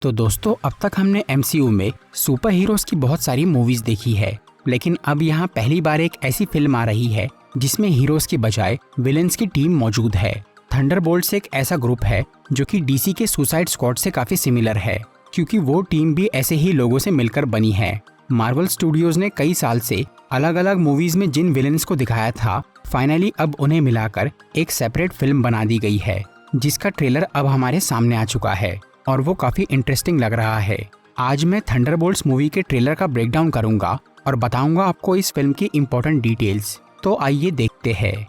तो दोस्तों, अब तक हमने MCU में सुपर हीरोज की बहुत सारी मूवीज देखी है, लेकिन अब यहाँ पहली बार एक ऐसी फिल्म आ रही है जिसमें हीरोज की बजाय विलेंस की टीम मौजूद है। थंडरबोल्ट्स एक ऐसा ग्रुप है जो कि DC के सुसाइड स्क्वाड से काफी सिमिलर है, क्योंकि वो टीम भी ऐसे ही लोगों से मिलकर बनी है। मार्वल स्टूडियोज ने कई साल से अलग अलग मूवीज में जिन विलेंस को दिखाया था, फाइनली अब उन्हें मिलाकर एक सेपरेट फिल्म बना दी गई है, जिसका ट्रेलर अब हमारे सामने आ चुका है और वो काफी इंटरेस्टिंग लग रहा है। आज मैं थंडरबोल्ट्स मूवी के ट्रेलर का ब्रेकडाउन करूंगा और बताऊंगा आपको इस फिल्म की इंपॉर्टेंट डिटेल्स। तो आइए देखते हैं।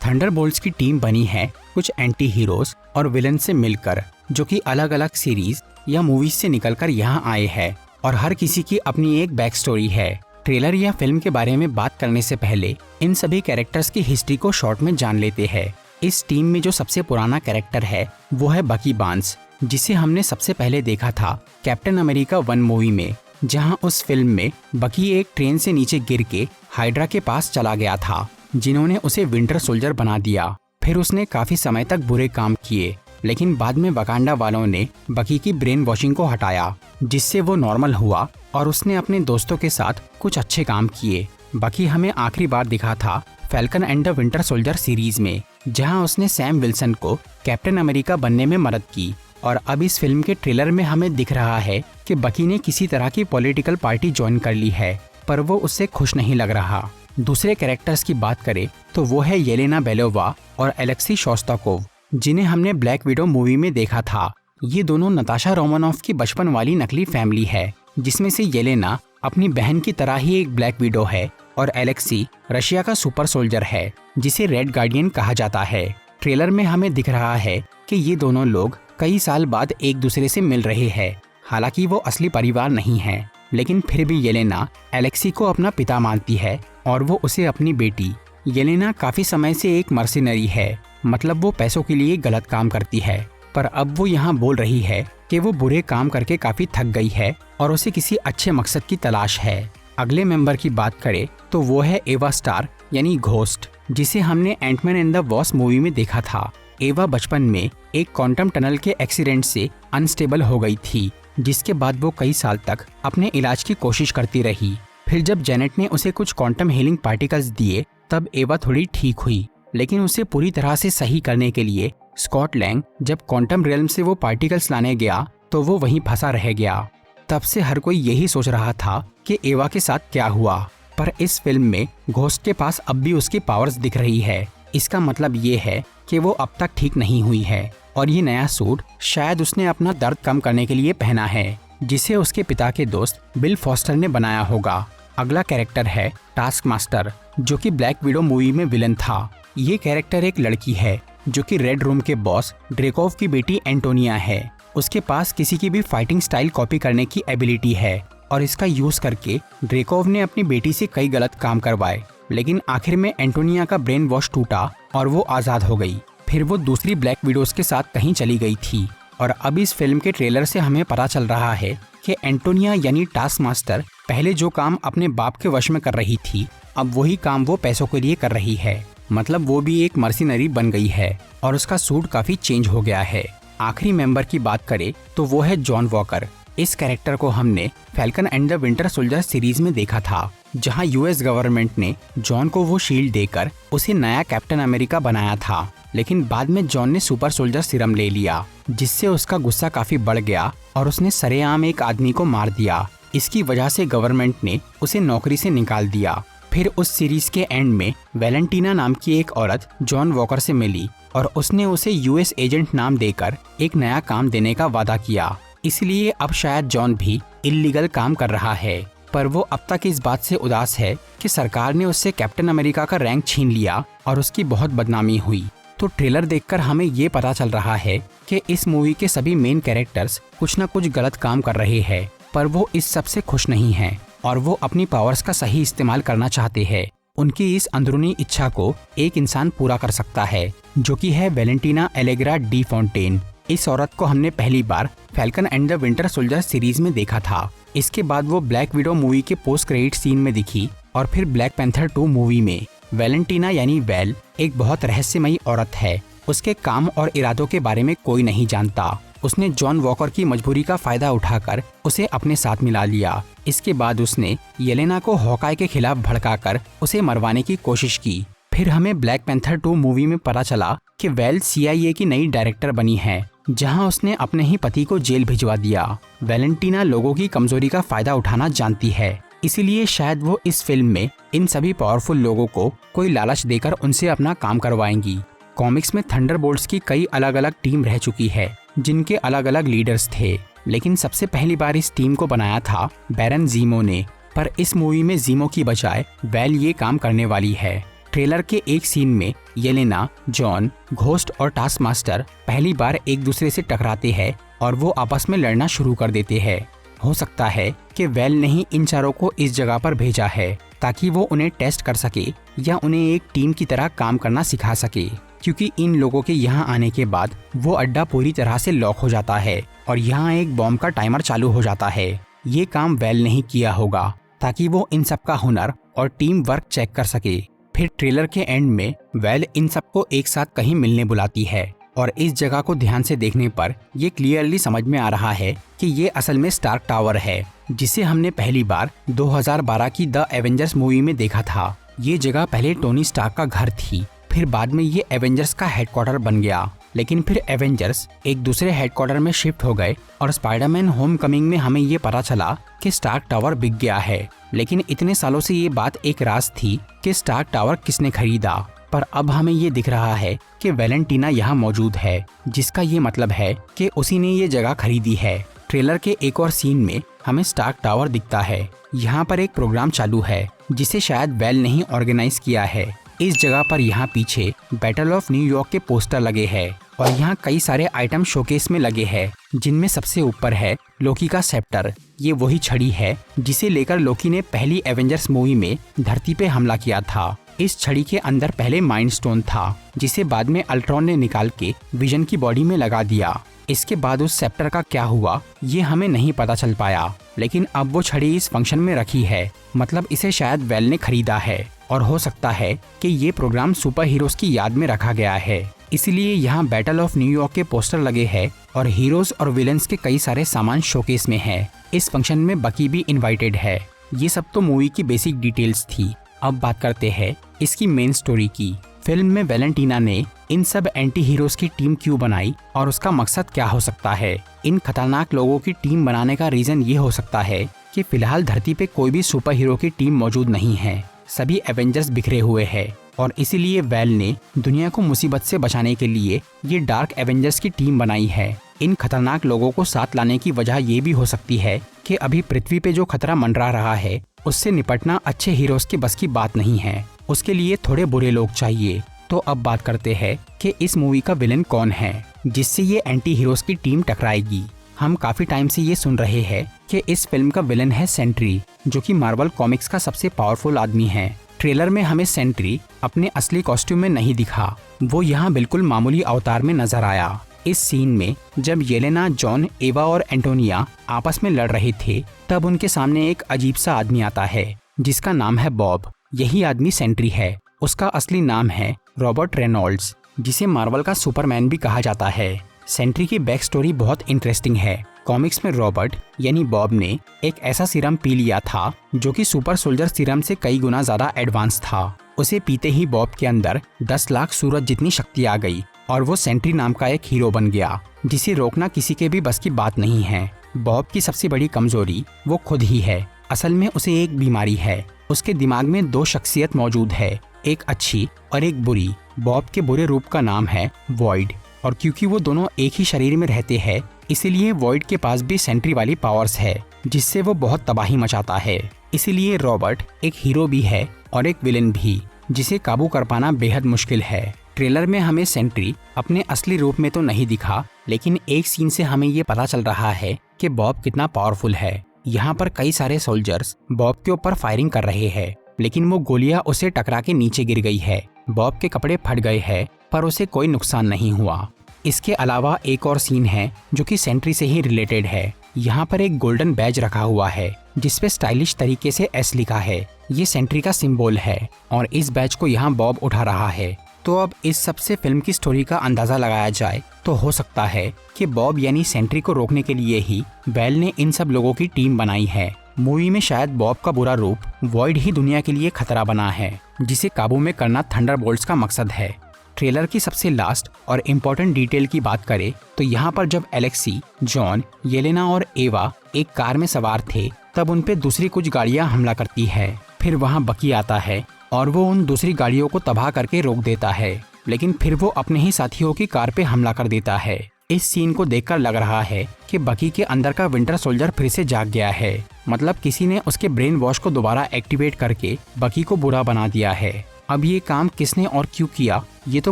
थंडरबोल्ट्स की टीम बनी है कुछ एंटी हीरोज और विलन से मिलकर, जो कि अलग अलग सीरीज या मूवीज से निकलकर यहाँ आए हैं और हर किसी की अपनी एक बैक स्टोरी है। ट्रेलर या फिल्म के बारे में बात करने से पहले इन सभी कैरेक्टर्स की हिस्ट्री को शॉर्ट में जान लेते हैं। इस टीम में जो सबसे पुराना कैरेक्टर है वो है बकी बार्न्स, जिसे हमने सबसे पहले देखा था कैप्टन अमेरिका 1 मूवी में, जहां उस फिल्म में बकी एक ट्रेन से नीचे गिर के हाइड्रा के पास चला गया था, जिन्होंने उसे विंटर सोल्जर बना दिया। फिर उसने काफी समय तक बुरे काम किए, लेकिन बाद में वकांडा वालों ने बकी की ब्रेन वॉशिंग को हटाया, जिससे वो नॉर्मल हुआ और उसने अपने दोस्तों के साथ कुछ अच्छे काम किए। बकी हमें आखिरी बार दिखा था falcon and the Winter Soldier series में, जहां उसने सैम विल्सन को कैप्टन अमेरिका बनने में मदद की। और अब इस फिल्म के ट्रेलर में हमें दिख रहा है कि बकी ने किसी तरह की पॉलिटिकल पार्टी ज्वाइन कर ली है, पर वो उससे खुश नहीं लग रहा। दूसरे कैरेक्टर्स की बात करें तो वो है येलेना बेलोवा और एलेक्सी शोस्ताकोव, जिन्हें हमने ब्लैक विडो मूवी में देखा था। ये दोनों नताशा रोमानॉफ की बचपन वाली नकली फैमिली है, जिसमें से येलेना अपनी बहन की तरह ही एक ब्लैक विडो है और एलेक्सी रशिया का सुपर सोल्जर है, जिसे रेड गार्डियन कहा जाता है। ट्रेलर में हमें दिख रहा है कि ये दोनों लोग कई साल बाद एक दूसरे से मिल रहे हैं। हालांकि वो असली परिवार नहीं है, लेकिन फिर भी येलेना एलेक्सी को अपना पिता मानती है और वो उसे अपनी बेटी। येलेना काफी समय से एक मर्सिनरी है, मतलब वो पैसों के लिए गलत काम करती है, पर अब वो यहाँ बोल रही है कि वो बुरे काम करके काफी थक गई है और उसे किसी अच्छे मकसद की तलाश है। अगले मेंबर की बात करें तो वो है एवा स्टार यानी घोस्ट, जिसे हमने Ant Man and the Wasp movie में देखा था। एवा बचपन में एक क्वांटम टनल के एक्सीडेंट से अनस्टेबल हो गई थी, जिसके बाद वो कई साल तक अपने इलाज की कोशिश करती रही। फिर जब जेनेट ने उसे कुछ क्वांटम हीलिंग पार्टिकल्स दिए, तब एवा थोड़ी ठीक हुई, लेकिन उसे पूरी तरह से सही करने के लिए स्कॉट लैंग जब क्वांटम रियल्म से वो पार्टिकल्स लाने गया तो वो वहीं फंसा रह गया। तब से हर कोई यही सोच रहा था कि एवा के साथ क्या हुआ, पर इस फिल्म में घोस्ट के पास अब भी उसकी पावर्स दिख रही है। इसका मतलब ये है कि वो अब तक ठीक नहीं हुई है और ये नया सूट शायद उसने अपना दर्द कम करने के लिए पहना है, जिसे उसके पिता के दोस्त बिल फॉस्टर ने बनाया होगा। अगला कैरेक्टर है टास्क मास्टर, जो कि ब्लैक विडो मूवी में विलन था। ये कैरेक्टर एक लड़की है जो कि रेड रूम के बॉस ड्रेकोव की बेटी एंटोनिया है। उसके पास किसी की भी फाइटिंग स्टाइल कॉपी करने की एबिलिटी है और इसका यूज करके ड्रेकोव ने अपनी बेटी से कई गलत काम करवाए, लेकिन आखिर में एंटोनिया का ब्रेन वॉश टूटा और वो आजाद हो गई। फिर वो दूसरी ब्लैक विडोज के साथ कहीं चली गई थी और अब इस फिल्म के ट्रेलर से हमें पता चल रहा है कि एंटोनिया यानी टास्क मास्टर पहले जो काम अपने बाप के वश में कर रही थी, अब वही काम वो पैसों के लिए कर रही है। मतलब वो भी एक मर्सिनरी बन गई है और उसका सूट काफी चेंज हो गया है। आखिरी मेंबर की बात करें तो वो है जॉन वॉकर। इस कैरेक्टर को हमने falcon and the Winter Soldier series में देखा था, जहां यूएस गवर्नमेंट ने जॉन को वो शील्ड देकर उसे नया कैप्टन अमेरिका बनाया था, लेकिन बाद में जॉन ने सुपर सोल्जर सीरम ले लिया, जिससे उसका गुस्सा काफी बढ़ गया और उसने सरेआम एक आदमी को मार दिया। इसकी वजह से गवर्नमेंट ने उसे नौकरी से निकाल दिया। फिर उस सीरीज के एंड में वैलेंटीना नाम की एक औरत जॉन वॉकर से मिली और उसने उसे यूएस एजेंट नाम देकर एक नया काम देने का वादा किया। इसलिए अब शायद जॉन भी इल्लीगल काम कर रहा है, पर वो अब तक इस बात से उदास है कि सरकार ने उससे कैप्टन अमेरिका का रैंक छीन लिया और उसकी बहुत बदनामी हुई। तो ट्रेलर देखकर हमें ये पता चल रहा है कि इस मूवी के सभी मेन कैरेक्टर्स कुछ न कुछ गलत काम कर रहे हैं, पर वो इस सब से खुश नहीं हैं और वो अपनी पावर्स का सही इस्तेमाल करना चाहते हैं। उनकी इस अंदरूनी इच्छा को एक इंसान पूरा कर सकता है, जो कि है वैलेंटीना एलेग्रा डी फॉन्टेन। इस औरत को हमने पहली बार Falcon and the Winter Soldier series में देखा था। इसके बाद वो ब्लैक विडो मूवी के पोस्ट क्रेडिट सीन में दिखी और फिर ब्लैक पैंथर 2 मूवी में। वैलेंटीना यानी वेल एक बहुत रहस्यमयी औरत है। उसके काम और इरादों के बारे में कोई नहीं जानता। उसने जॉन वॉकर की मजबूरी का फायदा उठाकर उसे अपने साथ मिला लिया। इसके बाद उसने येलेना को हॉकाई के खिलाफ भड़काकर उसे मरवाने की कोशिश की। फिर हमें ब्लैक पैंथर 2 मूवी में पता चला कि वेल CIA की नई डायरेक्टर बनी है, जहां उसने अपने ही पति को जेल भिजवा दिया। वैलेंटीना लोगों की कमजोरी का फायदा उठाना जानती है, इसीलिए शायद वो इस फिल्म में इन सभी पावरफुल लोगों को कोई लालच देकर उनसे अपना काम करवाएंगी। कॉमिक्स में थंडरबोल्ट्स की कई अलग अलग टीम रह चुकी है, जिनके अलग अलग लीडर्स थे, लेकिन सबसे पहली बार इस टीम को बनाया था बैरन ज़ीमो ने। पर इस मूवी में ज़ीमो की बजाय वेल ये काम करने वाली है। ट्रेलर के एक सीन में येलेना, जॉन, घोस्ट और टास्क मास्टर पहली बार एक दूसरे से टकराते हैं और वो आपस में लड़ना शुरू कर देते हैं। हो सकता है कि वेल ने ही इन चारों को इस जगह पर भेजा है ताकि वो उन्हें टेस्ट कर सके या उन्हें एक टीम की तरह काम करना सिखा सके, क्योंकि इन लोगों के यहाँ आने के बाद वो अड्डा पूरी तरह से लॉक हो जाता है और यहाँ एक बॉम्ब का टाइमर चालू हो जाता है। ये काम वेल ने ही किया होगा ताकि वो इन सब का हुनर और टीम वर्क चेक कर सके। फिर ट्रेलर के एंड में वेल इन सबको एक साथ कहीं मिलने बुलाती है और इस जगह को ध्यान से देखने पर ये क्लियरली समझ में आ रहा है कि ये असल में स्टार्क टावर है, जिसे हमने पहली बार 2012 की द एवेंजर्स मूवी में देखा था। ये जगह पहले टोनी स्टार्क का घर थी, फिर बाद में ये एवेंजर्स का हेडक्वार्टर बन गया, लेकिन फिर एवेंजर्स एक दूसरे हेडक्वार्टर में शिफ्ट हो गए और स्पाइडरमैन होमकमिंग में हमें ये पता चला कि स्टार्क टावर बिक गया है। लेकिन इतने सालों से ये बात एक राज थी कि स्टार्क टावर किसने खरीदा, पर अब हमें ये दिख रहा है कि वैलेंटीना यहाँ मौजूद है, जिसका ये मतलब है कि उसी ने ये जगह खरीदी है। ट्रेलर के एक और सीन में हमें स्टार्क टावर दिखता है। यहाँ पर एक प्रोग्राम चालू है जिसे शायद वेल ने ही ऑर्गेनाइज किया है। इस जगह पर यहाँ पीछे बैटल ऑफ न्यूयॉर्क के पोस्टर लगे हैं और यहाँ कई सारे आइटम शोकेस में लगे हैं, जिनमें सबसे ऊपर है लोकी का सेप्टर। ये वही छड़ी है जिसे लेकर लोकी ने पहली एवेंजर्स मूवी में धरती पे हमला किया था। इस छड़ी के अंदर पहले माइंड स्टोन था, जिसे बाद में अल्ट्रॉन ने निकाल के विजन की बॉडी में लगा दिया। इसके बाद उस सेप्टर का क्या हुआ ये हमें नहीं पता चल पाया, लेकिन अब वो छड़ी इस फंक्शन में रखी है, मतलब इसे शायद वेल ने खरीदा है और हो सकता है कि ये प्रोग्राम सुपर हीरोज की याद में रखा गया है। इसीलिए यहाँ बैटल ऑफ न्यूयॉर्क के पोस्टर लगे हैं और हीरोज और विलेंस के कई सारे सामान शोकेस में है। इस फंक्शन में बकी भी इनवाइटेड है। ये सब तो मूवी की बेसिक डिटेल्स थी। अब बात करते हैं इसकी मेन स्टोरी की। फिल्म में वैलेंटीना ने इन सब एंटी हीरोज की टीम क्यों बनाई और उसका मकसद क्या हो सकता है। इन खतरनाक लोगों की टीम बनाने का रीजन ये हो सकता है कि फिलहाल धरती पे कोई भी सुपर हीरो की टीम मौजूद नहीं है, सभी एवेंजर्स बिखरे हुए हैं और इसीलिए वेल ने दुनिया को मुसीबत से बचाने के लिए ये डार्क एवेंजर्स की टीम बनाई है। इन खतरनाक लोगों को साथ लाने की वजह ये भी हो सकती है कि अभी पृथ्वी पे जो खतरा मंडरा रहा है उससे निपटना अच्छे हीरोज के बस की बात नहीं है, उसके लिए थोड़े बुरे लोग चाहिए। तो अब बात करते हैं कि इस मूवी का विलेन कौन है जिससे ये एंटी हीरोज की टीम टकराएगी। हम काफी टाइम से ये सुन रहे हैं कि इस फिल्म का विलेन है सेंट्री, जो कि मार्वल कॉमिक्स का सबसे पावरफुल आदमी है। ट्रेलर में हमें सेंट्री अपने असली कॉस्ट्यूम में नहीं दिखा, वो यहाँ बिल्कुल मामूली अवतार में नजर आया। इस सीन में जब येलेना, जॉन, एवा और एंटोनिया आपस में लड़ रहे थे तब उनके सामने एक अजीब सा आदमी आता है जिसका नाम है बॉब। यही आदमी सेंट्री है। उसका असली नाम है रॉबर्ट रेनॉल्ड्स, जिसे मार्वल का सुपरमैन भी कहा जाता है। सेंट्री की बैक स्टोरी बहुत इंटरेस्टिंग है। कॉमिक्स में रॉबर्ट यानी बॉब ने एक ऐसा सीरम पी लिया था जो कि सुपर सोल्जर सीरम से कई गुना ज्यादा एडवांस था। उसे पीते ही बॉब के अंदर 10 लाख सूरज जितनी शक्ति आ गई और वो सेंट्री नाम का एक हीरो बन गया, जिसे रोकना किसी के भी बस की बात नहीं है। बॉब की सबसे बड़ी कमजोरी वो खुद ही है। असल में उसे एक बीमारी है। उसके दिमाग में 2 शख्सियत मौजूद है, एक अच्छी और एक बुरी। बॉब के बुरे रूप का नाम है वॉइड, और क्योंकि वो दोनों एक ही शरीर में रहते हैं इसीलिए वॉइड के पास भी सेंट्री वाली पावर्स है, जिससे वो बहुत तबाही मचाता है। इसीलिए रॉबर्ट एक हीरो भी है और एक विलेन भी, जिसे काबू कर पाना बेहद मुश्किल है। ट्रेलर में हमें सेंट्री अपने असली रूप में तो नहीं दिखा, लेकिन एक सीन से हमें ये पता चल रहा है कि बॉब कितना पावरफुल है। यहाँ पर कई सारे सोल्जर्स बॉब के ऊपर फायरिंग कर रहे हैं, लेकिन वो गोलियां उसे टकरा के नीचे गिर गई है। बॉब के कपड़े फट गए हैं पर उसे कोई नुकसान नहीं हुआ। इसके अलावा एक और सीन है जो कि सेंट्री से ही रिलेटेड है। यहाँ पर एक गोल्डन बैज रखा हुआ है जिसपे स्टाइलिश तरीके से एस लिखा है। ये सेंट्री का सिंबल है और इस बैज को यहाँ बॉब उठा रहा है। तो अब इस सबसे फिल्म की स्टोरी का अंदाजा लगाया जाए तो हो सकता है कि बॉब यानी सेंट्री को रोकने के लिए ही बेल ने इन सब लोगों की टीम बनाई है। मूवी में शायद बॉब का बुरा रूप वॉइड ही दुनिया के लिए खतरा बना है, जिसे काबू में करना थंडरबोल्ट्स का मकसद है। ट्रेलर की सबसे लास्ट और इम्पोर्टेंट डिटेल की बात करें तो यहाँ पर जब एलेक्सी, जॉन, येलेना और एवा एक कार में सवार थे तब उन पे दूसरी कुछ गाड़ियाँ हमला करती है। फिर वहाँ बकी आता है और वो उन दूसरी गाड़ियों को तबाह करके रोक देता है, लेकिन फिर वो अपने ही साथियों की कार पे हमला कर देता है। इस सीन को देखकर लग रहा है कि बकी के अंदर का विंटर सोल्जर फिर से जाग गया है। मतलब किसी ने उसके ब्रेन वॉश को दोबारा एक्टिवेट करके बकी को बुरा बना दिया है। अब ये काम किसने और क्यों किया ये तो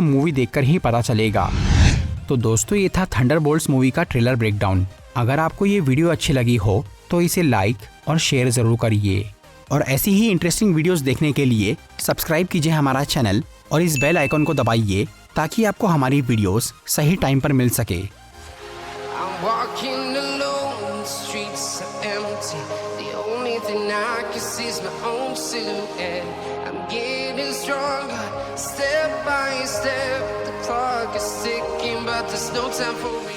मूवी देखकर ही पता चलेगा। तो दोस्तों ये था थंडरबोल्ट्स मूवी का ट्रेलर ब्रेकडाउन। अगर आपको ये वीडियो अच्छी लगी हो तो इसे लाइक और शेयर जरूर करिए और ऐसी ही इंटरेस्टिंग वीडियोस देखने के लिए सब्सक्राइब कीजिए हमारा चैनल और इस बेल आइकन को दबाइए ताकि आपको हमारी वीडियोस सही टाइम पर मिल सके। I'm walking alone, the streets are empty. The only thing I can see is my own silhouette. I'm getting stronger, step by step. The clock is ticking, but there's no time for me.